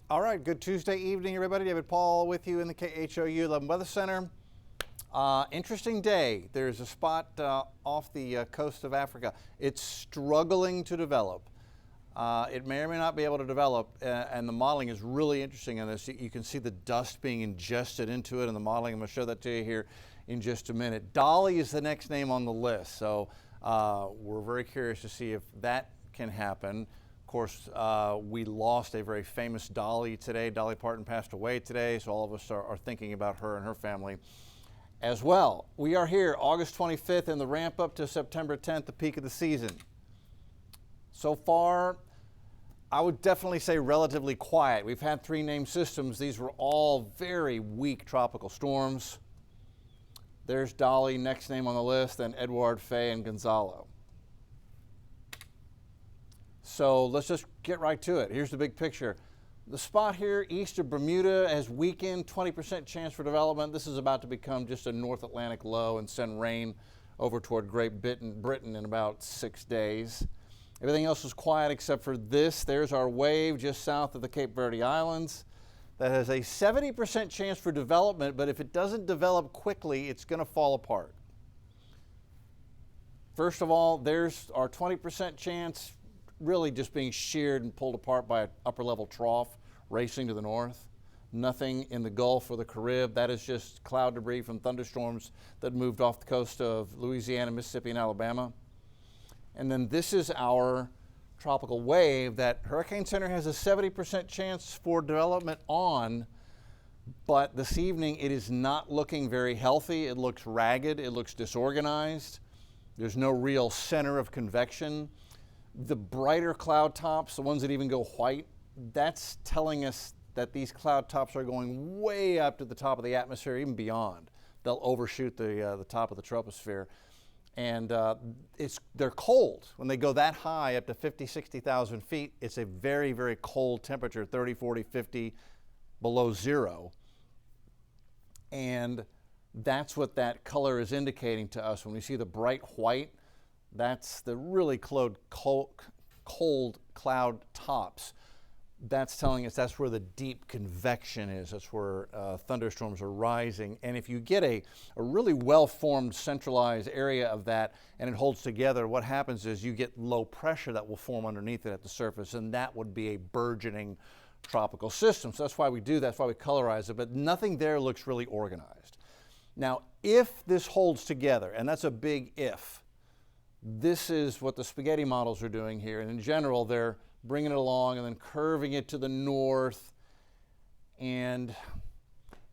All right, good Tuesday evening, everybody. David Paul with you in the KHOU 11 Weather Center. Interesting day. There's a spot off the coast of Africa. It's struggling to develop. It may or may not be able to develop, and the modeling is really interesting on this. You can see the dust being ingested into it in the modeling. I'm going to show that to you here in just a minute. Dolly is the next name on the list, so we're very curious to see if that can happen. Of course, we lost a very famous Dolly today. Dolly Parton passed away today, so all of us are thinking about her and her family as well. We are here August 25th in the ramp up to September 10th, the peak of the season. So far, I would definitely say relatively quiet. We've had three named systems. These were all very weak tropical storms. There's Dolly, next name on the list, then Edouard, Faye, and Gonzalo. So let's just get right to it. Here's the big picture. The spot here east of Bermuda has weakened, 20% chance for development. This is about to become just a North Atlantic low and send rain over toward Great Britain in about 6 days. Everything else is quiet except for this. There's our wave just south of the Cape Verde Islands that has a 70% chance for development, but if it doesn't develop quickly, it's going to fall apart. First of all, there's our 20% chance really just being sheared and pulled apart by an upper level trough racing to the north. Nothing in the Gulf or the Carib. That is just cloud debris from thunderstorms that moved off the coast of Louisiana, Mississippi, and Alabama. And then this is our tropical wave that Hurricane Center has a 70% chance for development on, but this evening it is not looking very healthy. It looks ragged, it looks disorganized. There's no real center of convection. The brighter cloud tops, the ones that even go white, that's telling us that these cloud tops are going way up to the top of the atmosphere, even beyond. They'll overshoot the top of the troposphere. And they're cold. When they go that high, up to 50, 60,000 feet, it's a very, very cold temperature, 30, 40, 50, below zero. And that's what that color is indicating to us. When we see the bright white, that's the really cold cloud tops. That's telling us that's where the deep convection is. That's where thunderstorms are rising. And if you get a really well-formed centralized area of that and it holds together, what happens is you get low pressure that will form underneath it at the surface, and that would be a burgeoning tropical system. So that's why we do that. That's why we colorize it. But nothing there looks really organized. Now, if this holds together, and that's a big if, this is what the spaghetti models are doing here. And in general, they're bringing it along and then curving it to the north. And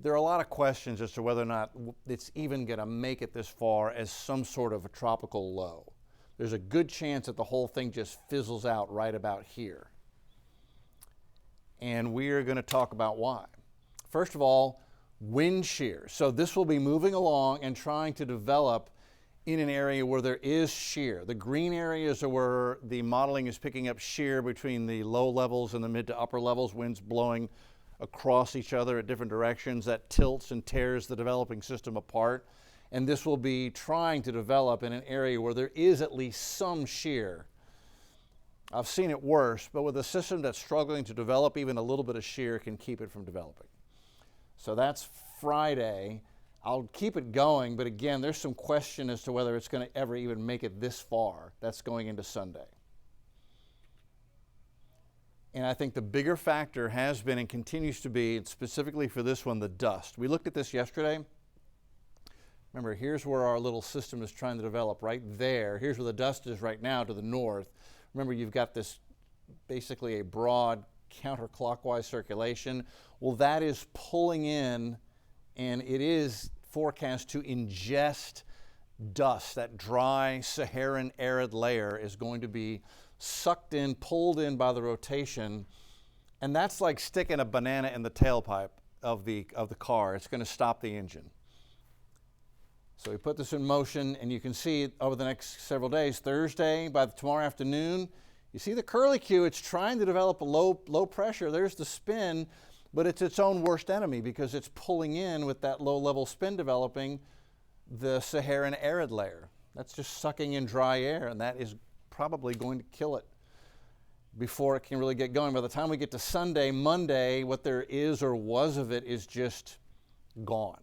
there are a lot of questions as to whether or not it's even going to make it this far as some sort of a tropical low. There's a good chance that the whole thing just fizzles out right about here. And we are going to talk about why. First of all, wind shear. So this will be moving along and trying to develop in an area where there is shear. The green areas are where the modeling is picking up shear between the low levels and the mid to upper levels, winds blowing across each other at different directions. That tilts and tears the developing system apart. And this will be trying to develop in an area where there is at least some shear. I've seen it worse, but with a system that's struggling to develop, even a little bit of shear can keep it from developing. So that's Friday. I'll keep it going, but again, there's some question as to whether it's going to ever even make it this far. That's going into Sunday. And I think the bigger factor has been and continues to be, specifically for this one, the dust. We looked at this yesterday. Remember, here's where our little system is trying to develop, right there. Here's where the dust is right now to the north. Remember, you've got this basically a broad counterclockwise circulation. Well, that is pulling in, and it is forecast to ingest dust. That dry Saharan arid layer is going to be sucked in, pulled in by the rotation, and that's like sticking a banana in the tailpipe of the car. It's going to stop the engine. So we put this in motion, and you can see over the next several days, Thursday, by tomorrow afternoon, you see the curlicue. It's trying to develop a low pressure. There's the spin, but it's its own worst enemy because it's pulling in with that low-level spin developing the Saharan arid layer. That's just sucking in dry air, and that is probably going to kill it. before it can really get going. By the time we get to Sunday, Monday, what there is or was of it is just gone.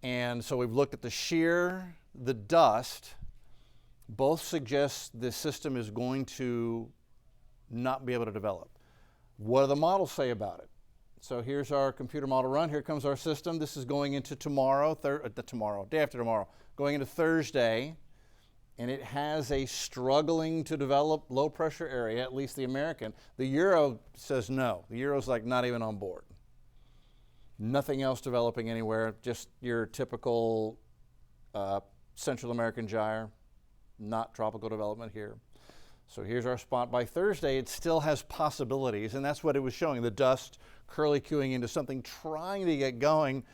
And so we've looked at the shear, the dust. Both suggest this system is going to not be able to develop. What do the models say about it? So here's our computer model run. Here comes our system. This is going into tomorrow, day after tomorrow, going into Thursday. And it has a struggling to develop low pressure area, at least the American. The Euro says no. The Euro's like not even on board. Nothing else developing anywhere, just your typical Central American gyre, not tropical development here. So here's our spot. By Thursday, it still has possibilities, and that's what it was showing, the dust curly-cueing into something trying to get going,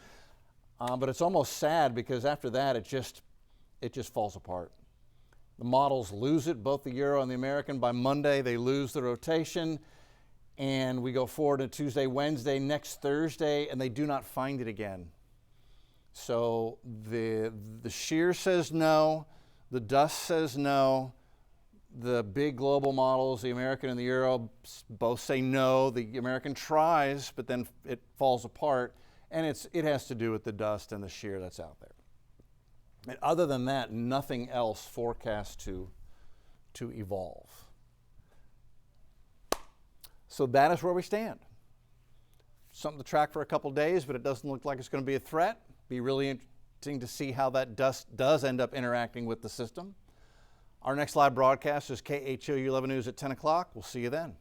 but it's almost sad because after that, it just falls apart. The models lose it, both the Euro and the American. By Monday, they lose the rotation, and we go forward to Tuesday, Wednesday, next Thursday, and they do not find it again. So the shear says no, the dust says no, the big global models, the American and the Euro, both say no. The American tries, but then it falls apart, and it has to do with the dust and the shear that's out there. And other than that, nothing else forecast to evolve. So that is where we stand. Something to track for a couple days, but it doesn't look like it's going to be a threat. Be really interesting to see how that dust does end up interacting with the system. Our next live broadcast is KHOU 11 News at 10 o'clock. We'll see you then.